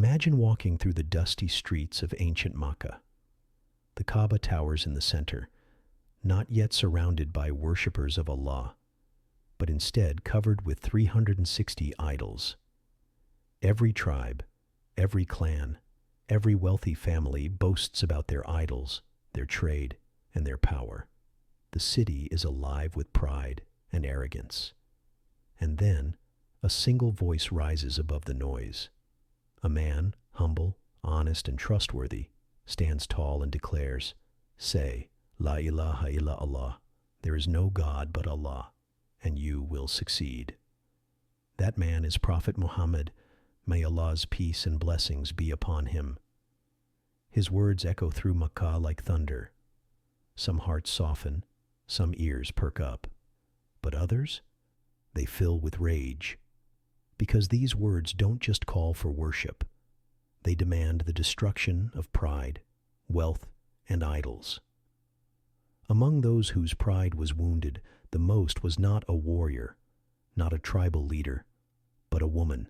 Imagine walking through the dusty streets of ancient Makkah. The Kaaba towers in the center, not yet surrounded by worshippers of Allah, but instead covered with 360 idols. Every tribe, every clan, every wealthy family boasts about their idols, their trade, and their power. The city is alive with pride and arrogance. And then, a single voice rises above the noise. A man, humble, honest, and trustworthy, stands tall and declares, "Say, La ilaha illa Allah, there is no God but Allah, and you will succeed." That man is Prophet Muhammad, may Allah's peace and blessings be upon him. His words echo through Makkah like thunder. Some hearts soften, some ears perk up, but others, they fill with rage. Because these words don't just call for worship, they demand the destruction of pride, wealth, and idols. Among those whose pride was wounded the most was not a warrior, not a tribal leader, but a woman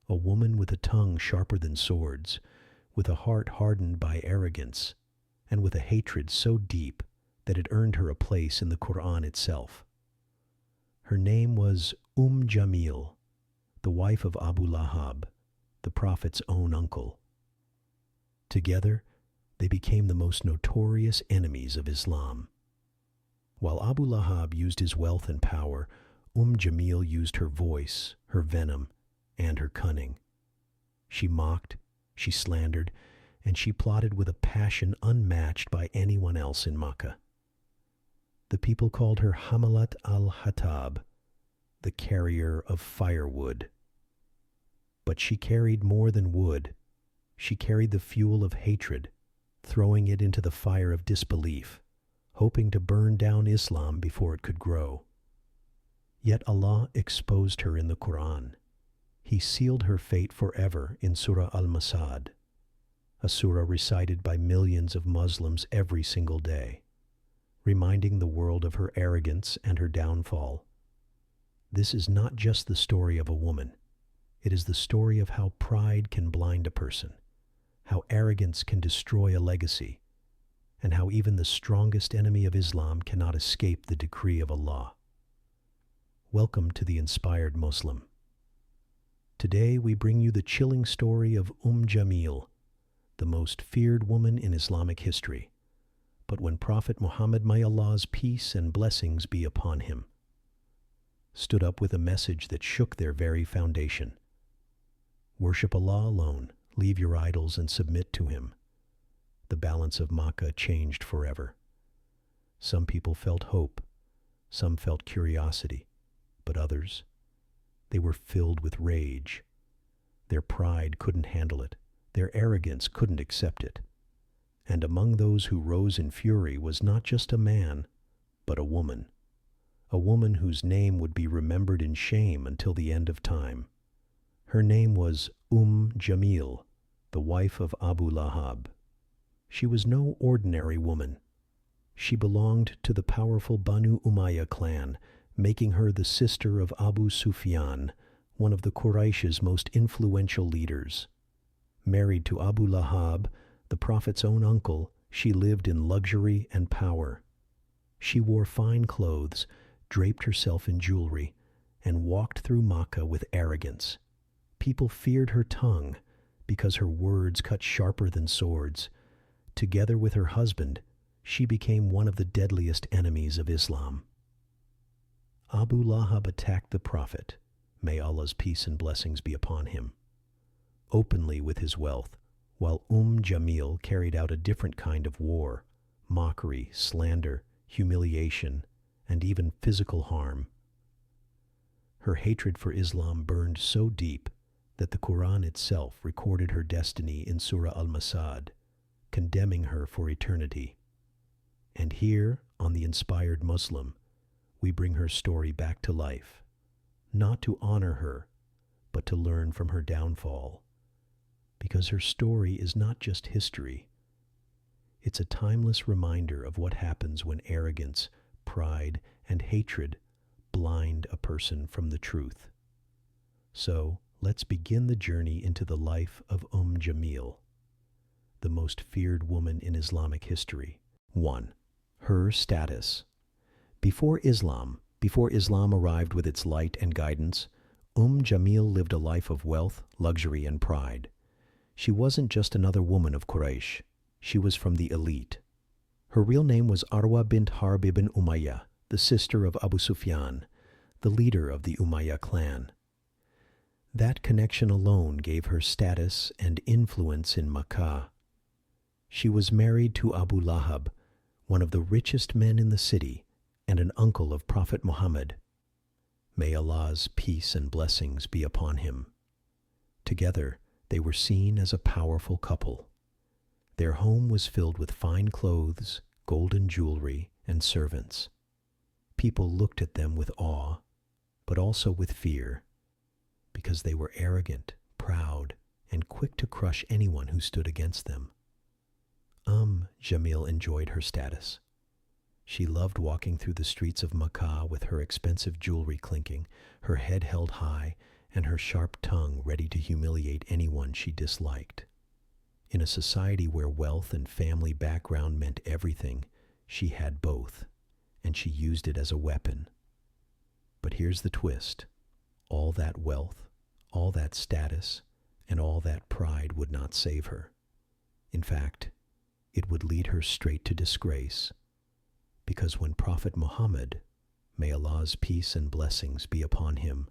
with a tongue sharper than swords, with a heart hardened by arrogance, and with a hatred so deep that it earned her a place in the Quran itself. Her name was Jamil, the wife of Abu Lahab, the Prophet's own uncle. Together, they became the most notorious enemies of Islam. While Abu Lahab used his wealth and power, Jamil used her voice, her venom, and her cunning. She mocked, she slandered, and she plotted with a passion unmatched by anyone else in Makkah. The people called her Hammālat al-Ḥaṭab, the carrier of firewood. But she carried more than wood. She carried the fuel of hatred, throwing it into the fire of disbelief, hoping to burn down Islam before it could grow. Yet Allah exposed her in the Quran. He sealed her fate forever in Surah Al-Masad, a surah recited by millions of Muslims every single day, reminding the world of her arrogance and her downfall. This is not just the story of a woman. It is the story of how pride can blind a person, how arrogance can destroy a legacy, and how even the strongest enemy of Islam cannot escape the decree of Allah. Welcome to the Inspired Muslim. Today we bring you the chilling story of Jamil, the most feared woman in Islamic history. But when Prophet Muhammad, may Allah's peace and blessings be upon him, stood up with a message that shook their very foundation. Worship Allah alone, leave your idols and submit to Him. The balance of Makkah changed forever. Some people felt hope, some felt curiosity, but others, they were filled with rage. Their pride couldn't handle it, their arrogance couldn't accept it. And among those who rose in fury was not just a man, but a woman whose name would be remembered in shame until the end of time. Her name was Jamil, the wife of Abu Lahab. She was no ordinary woman. She belonged to the powerful Banu Umayyah clan, making her the sister of Abu Sufyan, one of the Quraysh's most influential leaders. Married to Abu Lahab, the Prophet's own uncle, she lived in luxury and power. She wore fine clothes, draped herself in jewelry, and walked through Makkah with arrogance. People feared her tongue because her words cut sharper than swords. Together with her husband, she became one of the deadliest enemies of Islam. Abu Lahab attacked the Prophet, may Allah's peace and blessings be upon him, openly with his wealth, while Jamil carried out a different kind of war, mockery, slander, humiliation, and even physical harm. Her hatred for Islam burned so deep that the Quran itself recorded her destiny in Surah Al-Masad, condemning her for eternity. And here, on the Inspired Muslim, we bring her story back to life, not to honor her, but to learn from her downfall. Because her story is not just history. It's a timeless reminder of what happens when arrogance, pride, and hatred blind a person from the truth. So, let's begin the journey into the life of Jamil, the most feared woman in Islamic history. 1. Her status. Before Islam arrived with its light and guidance, Jamil lived a life of wealth, luxury, and pride. She wasn't just another woman of Quraysh. She was from the elite. Her real name was Arwa bint Harb ibn Umayyah, the sister of Abu Sufyan, the leader of the Umayyah clan. That connection alone gave her status and influence in Makkah. She was married to Abu Lahab, one of the richest men in the city, and an uncle of Prophet Muhammad. May Allah's peace and blessings be upon him. Together, they were seen as a powerful couple. Their home was filled with fine clothes, golden jewelry, and servants. People looked at them with awe, but also with fear, because they were arrogant, proud, and quick to crush anyone who stood against them. Jamil enjoyed her status. She loved walking through the streets of Makkah with her expensive jewelry clinking, her head held high, and her sharp tongue ready to humiliate anyone she disliked. In a society where wealth and family background meant everything, she had both, and she used it as a weapon. But here's the twist. All that wealth, all that status, and all that pride would not save her. In fact, it would lead her straight to disgrace. Because when Prophet Muhammad, may Allah's peace and blessings be upon him,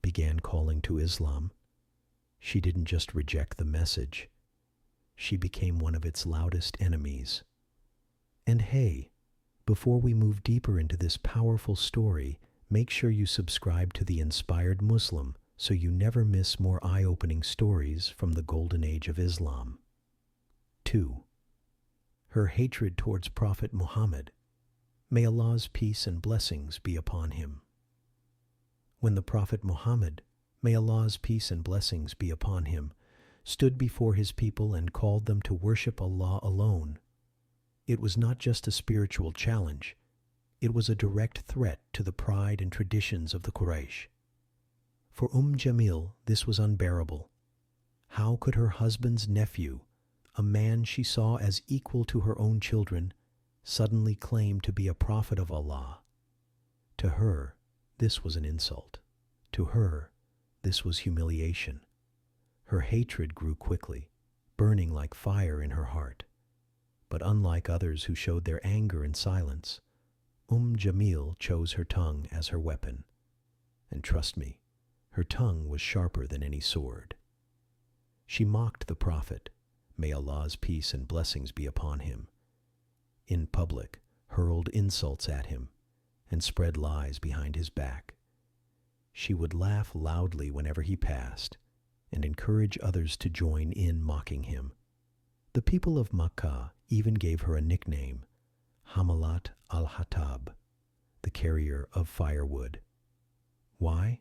began calling to Islam, she didn't just reject the message, she became one of its loudest enemies. And hey, before we move deeper into this powerful story, make sure you subscribe to The Inspired Muslim so you never miss more eye-opening stories from the golden age of Islam. 2. Her hatred towards Prophet Muhammad. May Allah's peace and blessings be upon him. When the Prophet Muhammad, may Allah's peace and blessings be upon him, stood before his people and called them to worship Allah alone, it was not just a spiritual challenge, it was a direct threat to the pride and traditions of the Quraysh. For Jamil, this was unbearable. How could her husband's nephew, a man she saw as equal to her own children, suddenly claim to be a prophet of Allah? To her, this was an insult. To her, this was humiliation. Her hatred grew quickly, burning like fire in her heart. But unlike others who showed their anger in silence, Jamil chose her tongue as her weapon. And trust me, her tongue was sharper than any sword. She mocked the prophet, may Allah's peace and blessings be upon him, in public, hurled insults at him, and spread lies behind his back. She would laugh loudly whenever he passed, and encourage others to join in mocking him. The people of Makkah even gave her a nickname, Hammālat al-Ḥaṭab, the carrier of firewood. Why?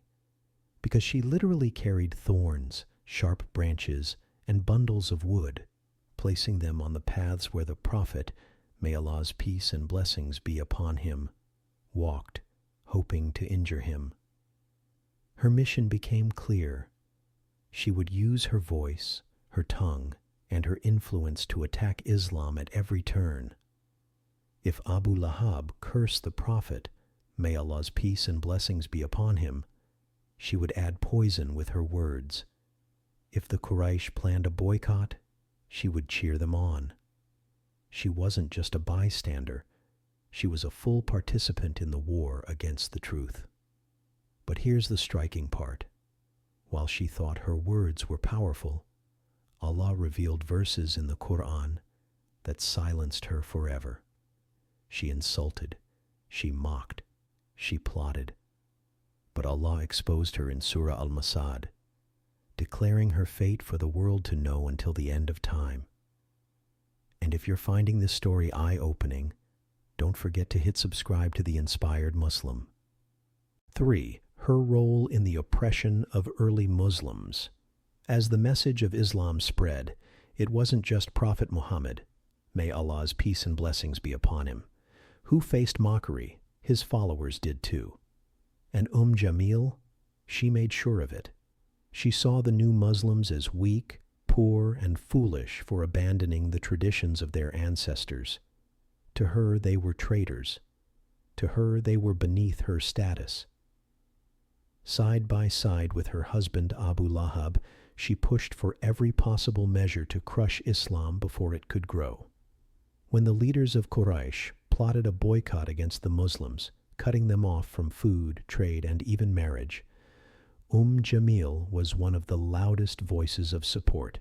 Because she literally carried thorns, sharp branches, and bundles of wood, placing them on the paths where the prophet, may Allah's peace and blessings be upon him, walked, hoping to injure him. Her mission became clear. She would use her voice, her tongue, and her influence to attack Islam at every turn. If Abu Lahab cursed the prophet, may Allah's peace and blessings be upon him, she would add poison with her words. If the Quraysh planned a boycott, she would cheer them on. She wasn't just a bystander, she was a full participant in the war against the truth. But here's the striking part. While she thought her words were powerful, Allah revealed verses in the Quran that silenced her forever. She insulted, she mocked, she plotted. But Allah exposed her in Surah Al-Masad, declaring her fate for the world to know until the end of time. And if you're finding this story eye-opening, don't forget to hit subscribe to The Inspired Muslim. 3. Her role in the oppression of early Muslims. As the message of Islam spread, it wasn't just Prophet Muhammad, may Allah's peace and blessings be upon him, who faced mockery. His followers did too. And Jamil, she made sure of it. She saw the new Muslims as weak, poor, and foolish for abandoning the traditions of their ancestors. To her, they were traitors. To her, they were beneath her status. Side by side with her husband Abu Lahab, she pushed for every possible measure to crush Islam before it could grow. When the leaders of Quraysh plotted a boycott against the Muslims, cutting them off from food, trade, and even marriage, Jamil was one of the loudest voices of support.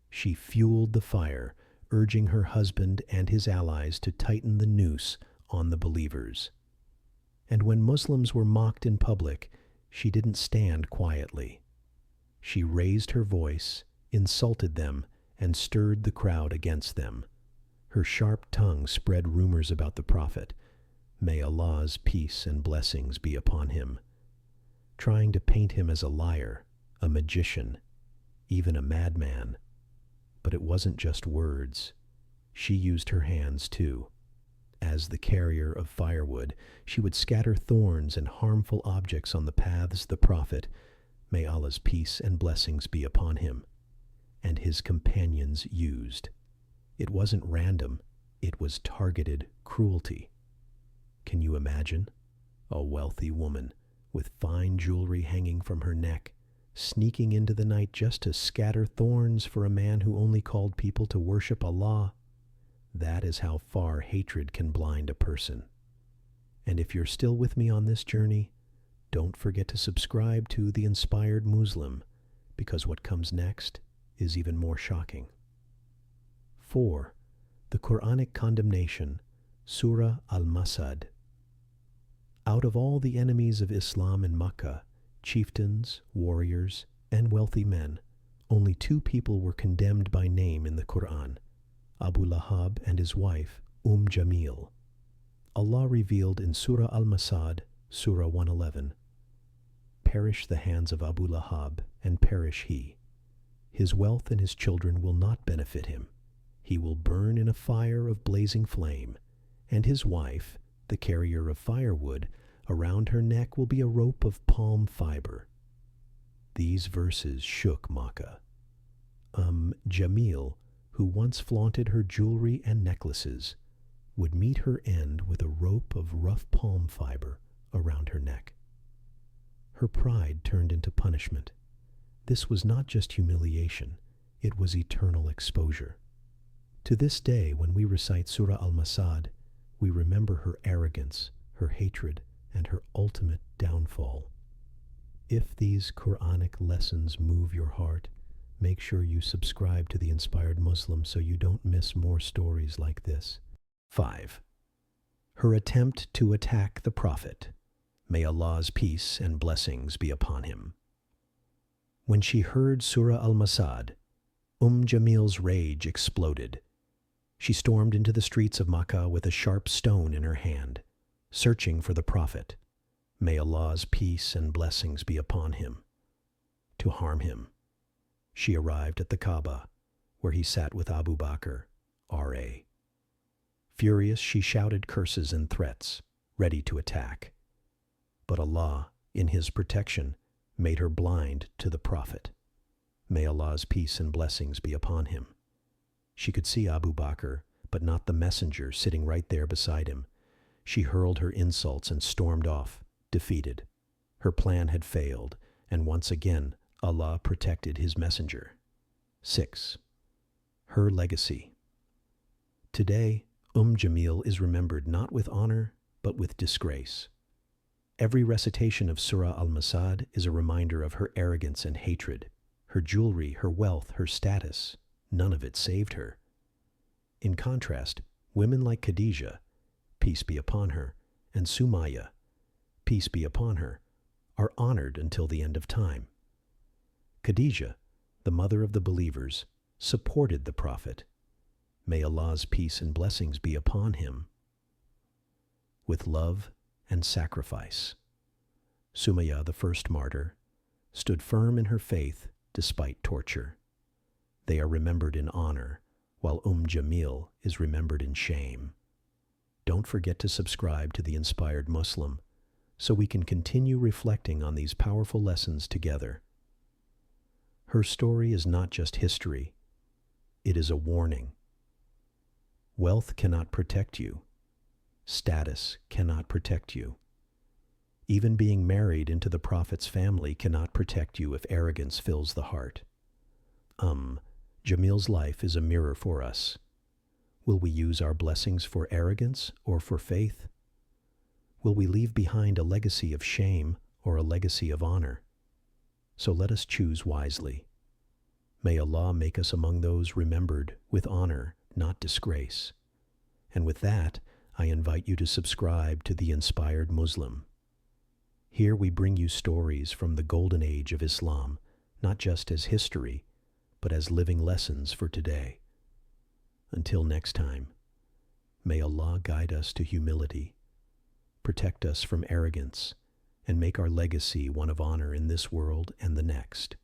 She fueled the fire, urging her husband and his allies to tighten the noose on the believers. And when Muslims were mocked in public, she didn't stand quietly. She raised her voice, insulted them, and stirred the crowd against them. Her sharp tongue spread rumors about the Prophet. May Allah's peace and blessings be upon him, trying to paint him as a liar, a magician, even a madman. But it wasn't just words. She used her hands too. As the carrier of firewood, she would scatter thorns and harmful objects on the paths the Prophet, may Allah's peace and blessings be upon him, and his companions used. It wasn't random, it was targeted cruelty. Can you imagine? A wealthy woman, with fine jewelry hanging from her neck, sneaking into the night just to scatter thorns for a man who only called people to worship Allah. That is how far hatred can blind a person. And if you're still with me on this journey, don't forget to subscribe to The Inspired Muslim, because what comes next is even more shocking. 4. The Quranic condemnation, Surah Al-Masad. Out of all the enemies of Islam in Makkah, chieftains, warriors, and wealthy men, only 2 people were condemned by name in the Quran, Abu Lahab and his wife, Jamil. Allah revealed in Surah Al-Masad, Surah 111, "Perish the hands of Abu Lahab, and perish he. His wealth and his children will not benefit him. He will burn in a fire of blazing flame, and his wife, the carrier of firewood, around her neck will be a rope of palm fiber." These verses shook Makkah. Jamil, who once flaunted her jewelry and necklaces, would meet her end with a rope of rough palm fiber around her neck. Her pride turned into punishment. This was not just humiliation, it was eternal exposure. To this day, when we recite Surah Al-Masad, we remember her arrogance, her hatred, and her ultimate downfall. If these Quranic lessons move your heart, make sure you subscribe to The Inspired Muslim so you don't miss more stories like this. 5. Her attempt to attack the Prophet. May Allah's peace and blessings be upon him. When she heard Surah Al-Masad, Jamil's rage exploded. She stormed into the streets of Makkah with a sharp stone in her hand, searching for the Prophet. May Allah's peace and blessings be upon him. To harm him. She arrived at the Kaaba, where he sat with Abu Bakr, R.A. Furious, she shouted curses and threats, ready to attack. But Allah, in his protection, made her blind to the Prophet. May Allah's peace and blessings be upon him. She could see Abu Bakr, but not the messenger sitting right there beside him. She hurled her insults and stormed off, defeated. Her plan had failed, and once again, Allah protected his messenger. 6. Her legacy. Today, Jamil is remembered not with honor, but with disgrace. Every recitation of Surah Al-Masad is a reminder of her arrogance and hatred. Her jewelry, her wealth, her status, none of it saved her. In contrast, women like Khadijah, peace be upon her, and Sumayya, peace be upon her, are honored until the end of time. Khadijah, the mother of the believers, supported the Prophet. May Allah's peace and blessings be upon him. With love and sacrifice. Sumayya, the first martyr, stood firm in her faith despite torture. They are remembered in honor, while Jamil is remembered in shame. Don't forget to subscribe to The Inspired Muslim so we can continue reflecting on these powerful lessons together. Her story is not just history, it is a warning. Wealth cannot protect you. Status cannot protect you. Even being married into the Prophet's family cannot protect you if arrogance fills the heart. Jamil's life is a mirror for us. Will we use our blessings for arrogance or for faith? Will we leave behind a legacy of shame or a legacy of honor? So let us choose wisely. May Allah make us among those remembered with honor, not disgrace. And with that, I invite you to subscribe to The Inspired Muslim. Here we bring you stories from the golden age of Islam, not just as history, but as living lessons for today. Until next time, may Allah guide us to humility, protect us from arrogance, and make our legacy one of honor in this world and the next.